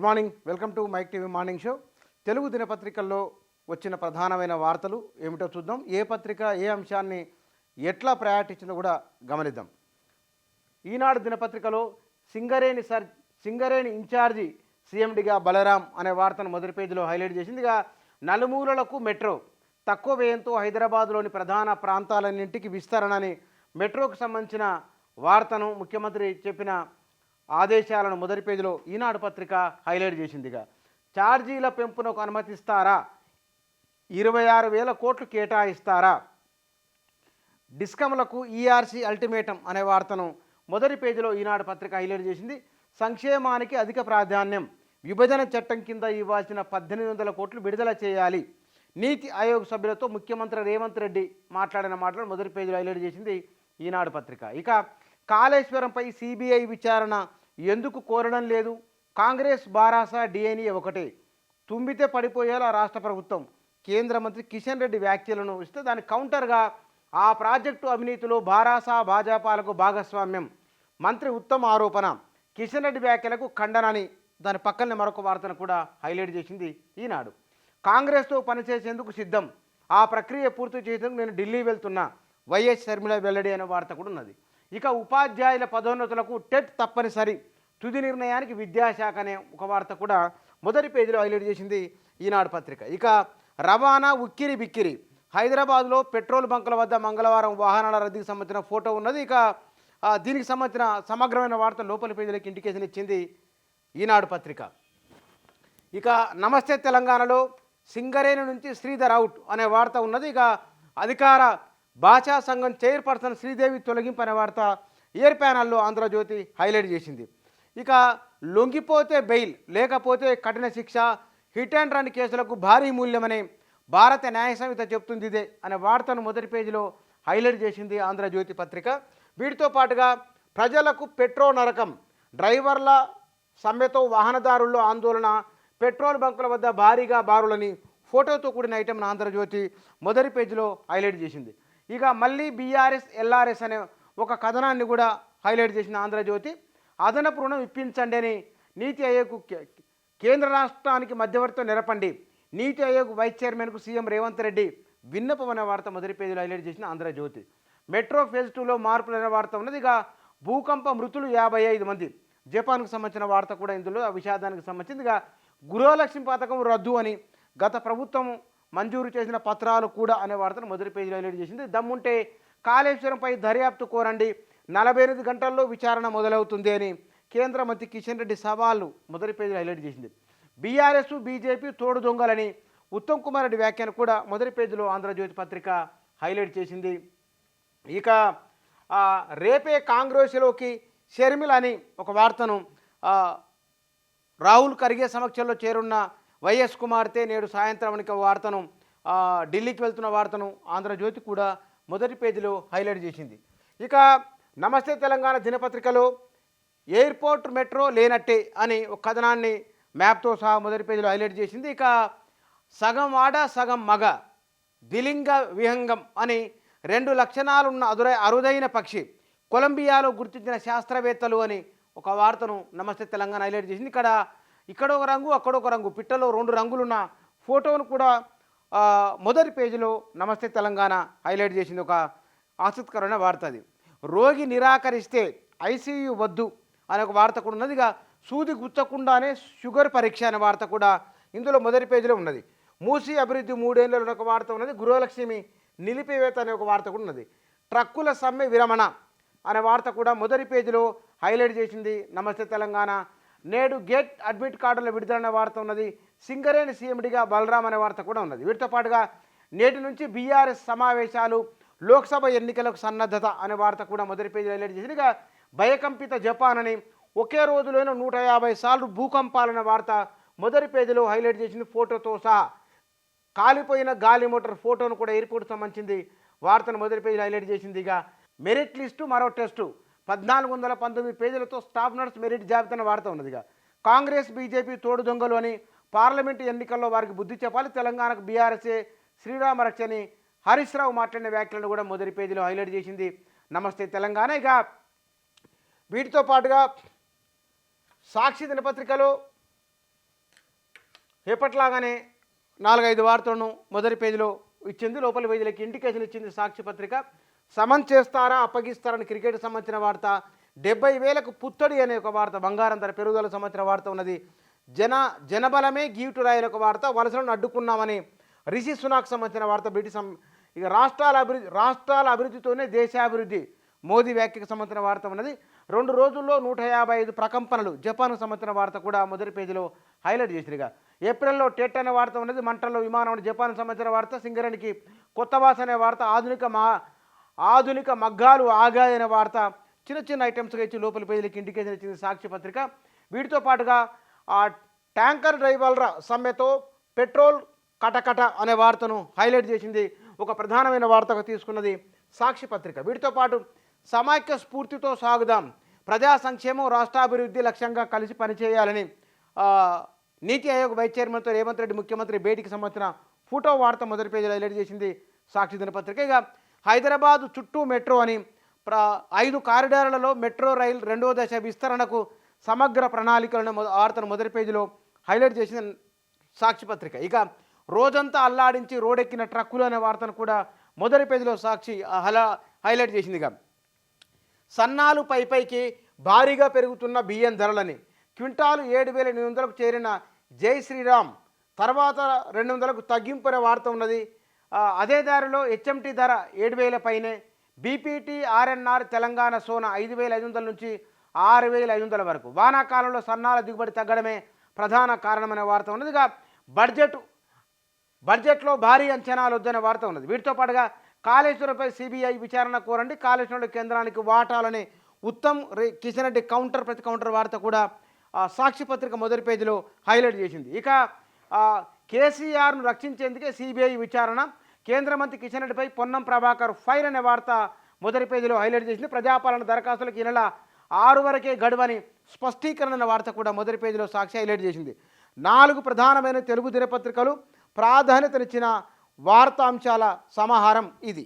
Morning, welcome to Mike TV morning show. Telugu దినపత్రికల్లో వచ్చిన ప్రధానమైన వార్తలు ఏమిటో చూద్దాం. ఏ పత్రిక ఏ అంశాన్ని ఎట్లా ప్రయాటించిందో కూడా గమనిద్దాం. ఈనాడు దినపత్రికలో సింగరేణి ఇన్ఛార్జి సీఎండిగా బలరాం అనే వార్తను మొదటి పేజీలో హైలైట్ చేసింది. ఇక నలుమూలలకు మెట్రో, తక్కువ వ్యయంతో హైదరాబాద్లోని ప్రధాన ప్రాంతాలన్నింటికి విస్తరణ అని మెట్రోకు సంబంధించిన వార్తను ముఖ్యమంత్రి చెప్పిన ఆదేశాలను మొదటి పేజీలో ఈనాడు పత్రిక హైలైట్ చేసిందిగా. ఛార్జీల పెంపునకు అనుమతిస్తారా, 26,000 కోట్లు కేటాయిస్తారా, డిస్కమ్లకు ఈఆర్సీ అల్టిమేటం అనే వార్తను మొదటి పేజీలో ఈనాడు పత్రిక హైలైట్ చేసింది. సంక్షేమానికి అధిక ప్రాధాన్యం, విభజన చట్టం కింద ఇవ్వాల్సిన 1,800 కోట్లు విడుదల చేయాలి, నీతి ఆయోగ్ సభ్యులతో ముఖ్యమంత్రి రేవంత్ రెడ్డి మాట్లాడిన మాటలు మొదటి పేజీలో హైలైట్ చేసింది ఈనాడు పత్రిక. ఇక కాళేశ్వరంపై సిబిఐ విచారణ ఎందుకు కోరడం లేదు, కాంగ్రెస్ బారాసా డిఎన్ఏ ఒకటే, తుమ్మితే పడిపోయేలా రాష్ట్ర ప్రభుత్వం, కేంద్ర మంత్రి కిషన్ రెడ్డి వ్యాఖ్యలను ఇస్తే దానికి కౌంటర్గా ఆ ప్రాజెక్టు అవినీతిలో బారాసా భాజపాలకు భాగస్వామ్యం, మంత్రి ఉత్తమ్ ఆరోపణ, కిషన్ రెడ్డి వ్యాఖ్యలకు ఖండనని దాని పక్కనే మరొక వార్తను కూడా హైలైట్ చేసింది ఈనాడు. కాంగ్రెస్తో పనిచేసేందుకు సిద్ధం, ఆ ప్రక్రియ పూర్తి చేసేందుకు నేను ఢిల్లీ వెళ్తున్నా, వైఎస్ షర్మిల వెల్లడి అనే వార్త కూడా ఉన్నది. ఇక ఉపాధ్యాయుల పదోన్నతులకు టెట్ తప్పనిసరి, తుది నిర్ణయానికి విద్యాశాఖ అనే ఒక వార్త కూడా మొదటి పేజీలో హైలైట్ చేసింది ఈనాడు పత్రిక. ఇక రవాణా ఉక్కిరి బిక్కిరి, హైదరాబాద్లో పెట్రోల్ బంకుల వద్ద మంగళవారం వాహనాల రద్దీకి సంబంధించిన ఫోటో ఉన్నది. ఇక దీనికి సంబంధించిన సమగ్రమైన వార్త లోపలి పేజీలకు ఇండికేషన్ ఇచ్చింది ఈనాడు పత్రిక. ఇక నమస్తే తెలంగాణలో సింగరేణి నుంచి శ్రీధర్ అవుట్ అనే వార్త ఉన్నది. ఇక అధికార భాషా సంఘం చైర్పర్సన్ శ్రీదేవి తొలగింపు అనే వార్త ఎయిర్ ప్యానల్లో ఆంధ్రజ్యోతి హైలైట్ చేసింది. ఇక లొంగిపోతే బెయిల్, లేకపోతే కఠిన శిక్ష, హిట్ అండ్ రన్ కేసులకు భారీ మూల్యమని భారత న్యాయ సంహిత చెప్తుంది ఇదే అనే వార్తను మొదటి పేజీలో హైలైట్ చేసింది ఆంధ్రజ్యోతి పత్రిక. వీటితో పాటుగా ప్రజలకు పెట్రోల్ నరకం, డ్రైవర్ల సమ్మెతో వాహనదారుల్లో ఆందోళన, పెట్రోల్ బంకుల వద్ద భారీగా బారులని ఫోటోతో కూడిన ఐటెంను ఆంధ్రజ్యోతి మొదటి పేజీలో హైలైట్ చేసింది. ఇక మళ్ళీ బీఆర్ఎస్ ఎల్ఆర్ఎస్ అనే ఒక కథనాన్ని కూడా హైలైట్ చేసిన ఆంధ్రజ్యోతి, అదనపు రుణం ఇప్పించండి అని నీతి ఆయోగ్ కేంద్ర రాష్ట్రానికి మధ్యవర్తితో నిరపండి, నీతి ఆయోగ్ వైస్ చైర్మన్కు సీఎం రేవంత్ రెడ్డి విన్నపం అనే వార్త మొదటి పేజీలో హైలైట్ చేసిన ఆంధ్రజ్యోతి. మెట్రో ఫేజ్ 2లో మార్పులు అనే వార్త ఉన్నది. ఇక భూకంప మృతులు 55 మంది, జపాన్కు సంబంధించిన వార్త కూడా ఇందులో ఆ విషాదానికి సంబంధించింది. ఇక గృహలక్ష్మి పథకం రద్దు అని గత ప్రభుత్వం మంజూరు చేసిన పత్రాలు కూడా అనే వార్తను మొదటి పేజీలో హైలైట్ చేసింది. దమ్ముంటే కాళేశ్వరంపై దర్యాప్తు కోరండి, 48 గంటల్లో విచారణ మొదలవుతుంది అని కేంద్ర మంత్రి కిషన్ రెడ్డి సవాళ్ళు మొదటి పేజీలో హైలైట్ చేసింది. బీఆర్ఎస్ బీజేపీ తోడు దొంగలని ఉత్తమ్ కుమార్ రెడ్డి వ్యాఖ్యను కూడా మొదటి పేజీలో ఆంధ్రజ్యోతి పత్రిక హైలైట్ చేసింది. ఇక రేపే కాంగ్రెస్లోకి షర్మిల అని ఒక వార్తను, రాహుల్ ఖర్గే సమక్షంలో చేరున్న వైఎస్ కుమార్తె నేడు సాయంత్రం వార్తను, ఢిల్లీకి వెళ్తున్న వార్తను ఆంధ్రజ్యోతి కూడా మొదటి పేజీలో హైలైట్ చేసింది. ఇక నమస్తే తెలంగాణ దినపత్రికలో ఎయిర్పోర్ట్ మెట్రో లేనట్టే అని ఒక కథనాన్ని మ్యాప్తో సహా మొదటి పేజీలో హైలైట్ చేసింది. ఇక సగం ఆడ సగం మగ, ద్విలింగ విహంగం అని 2 లక్షణాలున్న అరుదైన పక్షి, కొలంబియాలో గుర్తించిన శాస్త్రవేత్తలు అని ఒక వార్తను నమస్తే తెలంగాణ హైలైట్ చేసింది. ఇక్కడ ఒక రంగు, అక్కడొక రంగు, పిట్టలో 2 రంగులున్న ఫోటోను కూడా మొదటి పేజీలో నమస్తే తెలంగాణ హైలైట్ చేసింది. ఒక ఆసక్తికరమైన వార్త అది. రోగి నిరాకరిస్తే ఐసీయూ వద్దు అనే ఒక వార్త కూడా ఉన్నది. ఇక సూది గుచ్చకుండానే షుగర్ పరీక్ష అనే వార్త కూడా ఇందులో మొదటి పేజీలో ఉన్నది. మూసీ అభివృద్ధి 3 ఏళ్లలో ఒక వార్త ఉన్నది. గృహలక్ష్మి నిలిపివేత అనే ఒక వార్త కూడా ఉన్నది. ట్రక్కుల సమ్మె విరమణ అనే వార్త కూడా మొదటి పేజీలో హైలైట్ చేసింది నమస్తే తెలంగాణ. నేడు గేట్ అడ్మిట్ కార్డుల విడుదల అనే వార్త ఉన్నది. సింగరేణి సీఎండిగా బలరాం అనే వార్త కూడా ఉన్నది. వీటితో పాటుగా నేటి నుంచి బీఆర్ఎస్ సమావేశాలు, లోక్సభ ఎన్నికలకు సన్నద్ధత అనే వార్త కూడా మొదటి పేజీలో హైలైట్ చేసింది. ఇక భయకంపిత జపాన్ అని ఒకే రోజులోనే 150 సార్లు భూకంపాలనే వార్త మొదటి పేజీలో హైలైట్ చేసింది ఫోటోతో సహా. కాలిపోయిన గాలి మోటార్ ఫోటోను కూడా ఎయిర్పోర్ట్ సంబంధించింది వార్తను మొదటి పేజీలో హైలైట్ చేసింది. ఇక మెరిట్ లిస్టు మరో టెస్టు, 1419 పేజీలతో స్టాఫ్ నర్స్ మెరిట్ జాబితా వార్త ఉన్నది. ఇక కాంగ్రెస్ బీజేపీ తోడు దొంగలు అని పార్లమెంటు ఎన్నికల్లో వారికి బుద్ధి చెప్పాలి, తెలంగాణకు బీఆర్ఎస్ఏ శ్రీరామ రక్ష అని హరీష్ రావు మాట్లాడిన వ్యాఖ్యలను కూడా మొదటి పేజీలో హైలైట్ చేసింది నమస్తే తెలంగాణ. ఇక వీటితో పాటుగా సాక్షి దినపత్రికలో ఎప్పట్లాగానే 4-5 వార్తలను మొదటి పేజీలో ఇచ్చింది. లోపలి పేజీలకి ఇండికేషన్ ఇచ్చింది సాక్షి పత్రిక. సమన్ చేస్తారా అప్పగిస్తారని క్రికెట్ సంబంధించిన వార్త, 70,000కు పుత్తడి అనే ఒక వార్త, బంగారం ధర పెరుగుదల సంబంధించిన వార్త ఉన్నది. జనబలమే గీవ్ టు రాయల్ ఒక వార్త, వలసలను అడ్డుకున్నామని రిషి సునాక్ సంబంధించిన వార్త. ఇక రాష్ట్రాల అభివృద్ధితోనే దేశాభివృద్ధి మోదీ వ్యాఖ్యకు సంబంధించిన వార్త ఉన్నది. 2 రోజుల్లో 155 ప్రకంపనలు జపాన్కు సంబంధించిన వార్త కూడా మొదటి పేజీలో హైలైట్ చేసిరుగా. ఏప్రిల్లో టెట్ అనే వార్త ఉన్నది. మంటల్లో విమానం జపాన్కు సంబంధించిన వార్త. సింగరేణికి కొత్త వాస అనే వార్త. ఆధునిక మగ్గాలు ఆగాయనే వార్త. చిన్న ఐటమ్స్గా ఇచ్చి లోపలి పేజీలకి ఇండికేషన్ ఇచ్చింది సాక్షి పత్రిక. వీటితో పాటుగా ట్యాంకర్ డ్రైవర్ల సమ్మెతో పెట్రోల్ కటకట అనే వార్తను హైలైట్ చేసింది. ఒక ప్రధానమైన వార్తగా తీసుకున్నది సాక్షి పత్రిక. వీటితో పాటు సమైక్య స్ఫూర్తితో సాగుదాం, ప్రజా సంక్షేమం రాష్ట్రాభివృద్ధి లక్ష్యంగా కలిసి పనిచేయాలని నీతి ఆయోగ్ వైస్ చైర్మన్తో రేవంత్ రెడ్డి ముఖ్యమంత్రి భేటీకి సంబంధించిన ఫోటో వార్త మొదటి పేజీలో హైలైట్ చేసింది సాక్షి దినపత్రిక. ఇక హైదరాబాద్ చుట్టూ మెట్రో అని 5 కారిడార్లలో మెట్రో రైలు 2వ దశ విస్తరణకు సమగ్ర ప్రణాళికలను వార్తను మొదటి పేజీలో హైలైట్ చేసిన సాక్షి పత్రిక. ఇక రోజంతా అల్లాడించి రోడెక్కిన ట్రక్కులు అనే వార్తను కూడా మొదటి పేజీలో సాక్షి హైలైట్ చేసింది. ఇక సన్నాలు పైకి భారీగా పెరుగుతున్న బియ్యం ధరలని, క్వింటాలు 7,800కు చేరిన జై శ్రీరామ్ తర్వాత 200కు తగ్గింపు అనే వార్త ఉన్నది. అదే దారిలో హెచ్ఎంటీ ధర 7,000 పైనే. బీపీటీ ఆర్ఎన్ఆర్ తెలంగాణ సోనా 5,500 నుంచి 6,500 వరకు. వానాకాలంలో సన్నాల దిగుబడి తగ్గడమే ప్రధాన కారణమనే వార్త ఉన్నది. ఇక బడ్జెట్లో భారీ అంచనాలు వద్దనే వార్త ఉన్నది. వీటితో పాటుగా కాళేశ్వరంపై సిబిఐ విచారణ కోరండి, కాళేశ్వరంలో కేంద్రానికి వాటాలని ఉత్తమ్ కిషన్ రెడ్డి ప్రతి కౌంటర్ వార్త కూడా సాక్షి పత్రిక మొదటి పేజీలో హైలైట్ చేసింది. ఇక కేసీఆర్ను రక్షించేందుకే సిబిఐ విచారణ, కేంద్ర మంత్రి కిషన్ రెడ్డిపై పొన్నం ప్రభాకర్ ఫైర్ అనే వార్త మొదటి పేజీలో హైలైట్ చేసింది. ప్రజాపాలన దరఖాస్తులకు ఈ నెల 6 వరకే గడువని స్పష్టీకరణ అనే వార్త కూడా మొదటి పేజీలో సాక్షి హైలైట్ చేసింది. 4 ప్రధానమైన తెలుగు దినపత్రికలు ప్రాధాన్యతనిచ్చిన వార్తాంశాల సమాహారం ఇది.